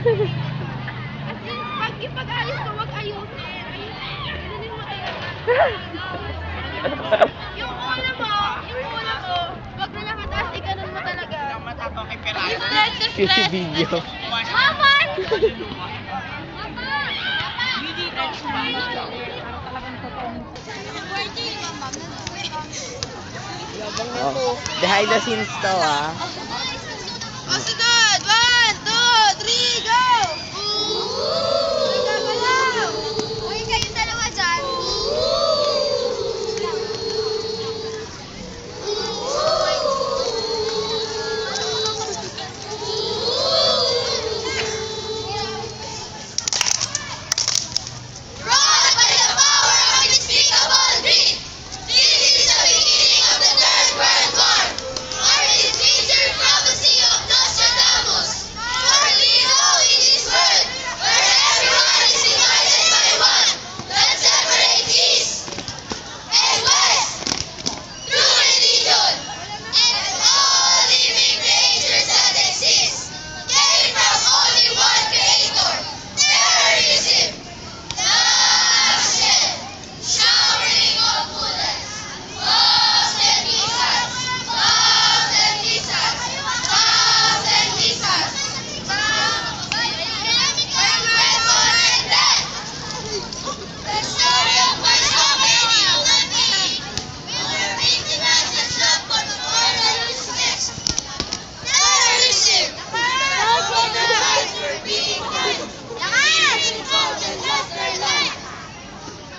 Pag ipag-ayos mo, wag ayusin. Ayusin mo kayo. Yung ulo mo, wag na nakataas, ganun mo talaga. Yung si video. Mamar! Oh, behind the scenes to ah. O, sunod! 1, 2, 3, go! Gagalaw! Uy, kayo dalawa dyan. Brought by the power of unspeakable dream, this is the beginning of the Third World War. Art is future prophecy of Nostradamus. For we know in this world, where everyone is divided by one, that separate east and west through religion, and all living creatures that exist came from only one creator, terrorism. Bloodshed, showering of bullets, bombs and missiles, bombs and missiles, bombs and missiles, weapon and death. The story of my so many human beings will bring the Nazis love for the world and respect. Terrorism. All from the lives were being done.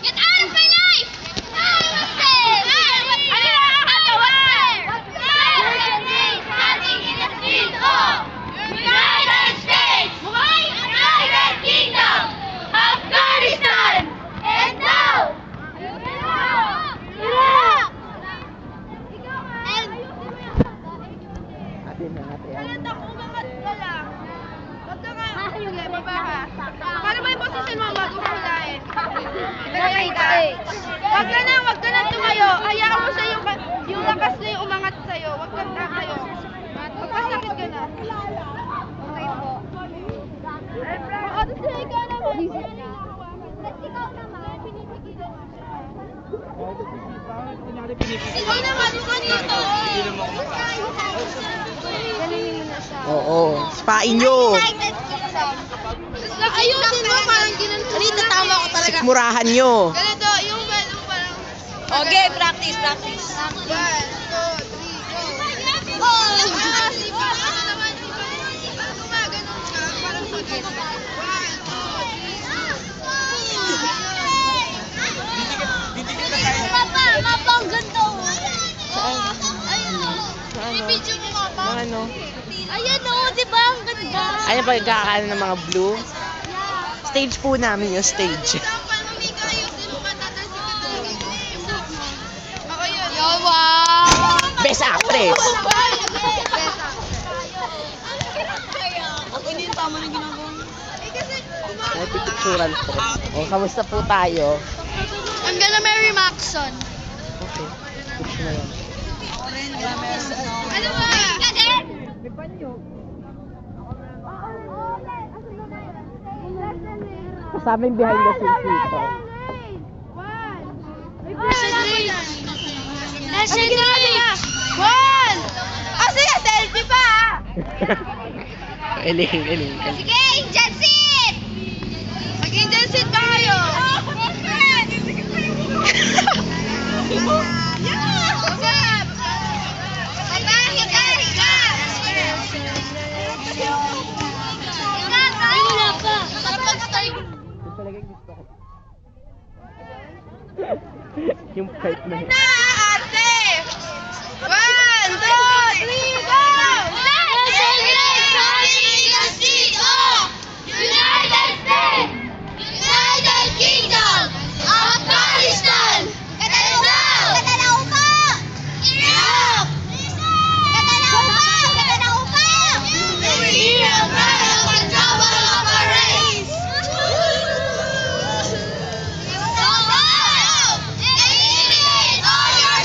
Get out of my life! United States! United Kingdom! Afghanistan! And now! Iraq! Ate na, ate. Kalata ko, umangat ka lang. Huwag ka nga. Sige, baba ka. Paano ba yung posisyon mo bago ka hulain? Ilagay ka. Huwag ka na tumayo. Hayaan mo siya yung lakas na yung umangat sa'yo. Huwag ka tatayo. Magpasakit ka na. Okay po. O, tapos ikaw naman. Tapos ikaw naman. Pinipigilan mo siya. Ikaw naman, ikaw dito. Galingan mo na siya. Oo, spain nyo. Ayusin mo, parang ginanong. Rita, tama ko talaga. Sikmurahan nyo. Ganito, yung parang... Okay, practice. 1, 2, 3, go. Oh! Si Pa, ano naman, si Pa, gumaganon ka, parang pag-1, 2, 3, Mapa ang ganda. ayun o. May video mo, Mapa. Mga ano? Ayan o, di ba? Ang ganda. Ano ba yung ng mga blue? Stage po namin yung stage. Example, mamika, ayusin mo, matatalsik ka talaga. Ako yun. Wow! Best actress. Ako hindi yung tama na ginagawa. May pipicturan po. O, kamusta po tayo? Ang ganda Mary Maxon. Okay. Push na yan. Ano ba? Kasama yung behind the scenes dito. Lesson 3! 1! Ah, sige, selfie pa! Eling. Sige, Indian seat! Mag-Indian seat ba kayo? Ito talaga yung gusto ko. Yung part na yun. Ate! 1, 2, 3, go! United States! United Kingdom! Afghanistan! Iraq! We hear a cry of the trouble of our race! So out! Eliminate all your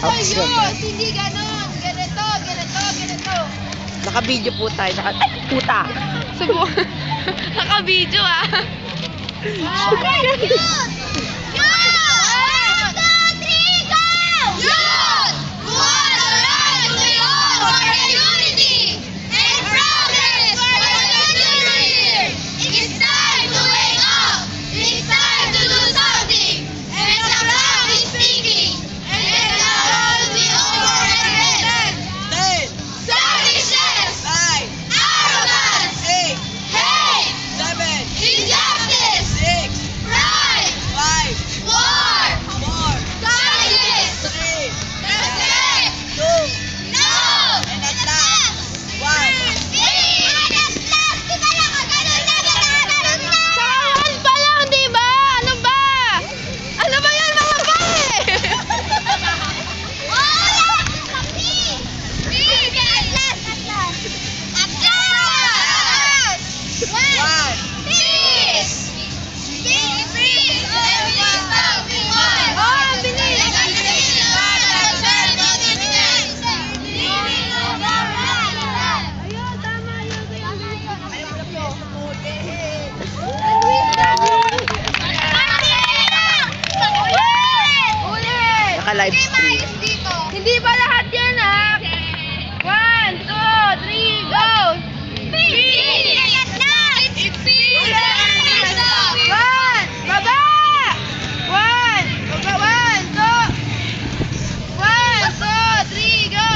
Ups naman. Hindi ganon. Ganito, ganito, ganito. Naka-video po tayo. Ay, puta! Subo. Naka-video ah. Yun! Naka-live stream. Hindi ba lahat yan ah? 1, 2, 3, go! One! Baba! One! Baba! 1, 2, 3, go!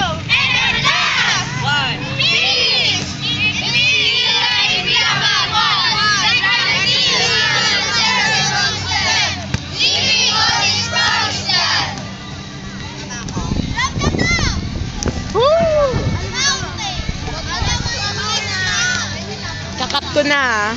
Kakat ko na.